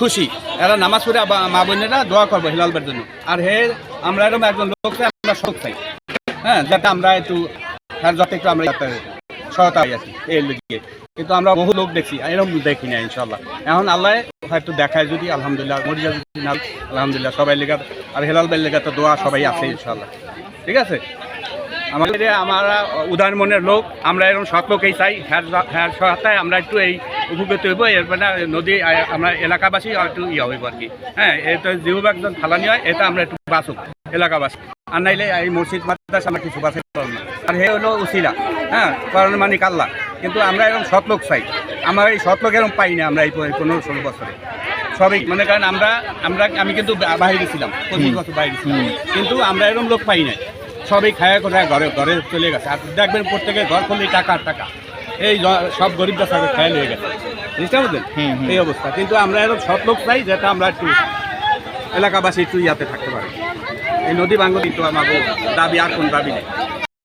খুশি, এরা নামাজ পড়ে মা বোনেরা দোয়া করবো হেলালবের জন্য। আর আমরা এরকম একজন লোক চাই, আমরা শোক চাই, হ্যাঁ, যাতে আমরা একটু যাতে একটু আমরা সহায়তা আছি এর দিকে। কিন্তু আমরা বহু লোক দেখছি, এরকম দেখি না ইনশাল্লাহ। এখন আল্লাহ হয়তো দেখায় যদি, আলহামদুলিল্লাহ, মরিয়া যদি না, আলহামদুলিল্লাহ, সবাই লেগা আর হেলাল ভাইয়ের লেগা তো দোয়া সবাই আছে ইনশাল্লাহ। ঠিক আছে, আমরা উদার মনের লোক, আমরা এরকম সৎ লোকেই চাই। হ্যাঁ সহায়তায় আমরা একটু এই উপকৃত হইব, এরপরে নদী আমরা এলাকাবাসী একটু হইব আর কি। হ্যাঁ, এটা যেভাবে একজন ফালানি হয়, এটা আমরা একটু বাঁচুক এলাকাবাসী। আর নাইলে এই মসজিদ মাদ্রাসা আমরা কিছু বাঁচাতে পারবো না। আর হলো উসিলা, হ্যাঁ, কারণ মানে কাল্লা। কিন্তু আমরা এরকম সৎ লোক চাই। আমরা এই সৎ লোক এরকম পাই না আমরা এই 15-16 বছরে। সবই মনে করেন আমি কিন্তু বাইরে ছিলাম, 25 বছর বাইরে ছিলাম, কিন্তু আমরা এরকম লোক পাই না। সবই খায়া করে ঘরে চলে গেছে। আর দেখবেন প্রত্যেকের ঘর করলেই টাকা আর টাকা, এই সব গরিবরা সবাই খায়াল হয়ে গেছে, বুঝতে পারছেন এই অবস্থা। কিন্তু আমরা এরকম সৎ লোক চাই, যাতে আমরা একটু এলাকাবাসী একটু ইয়াতে থাকতে পারি। এই নদী ভাঙ্গনই তো আমাদের দাবি, আর কোন দাবি নেই।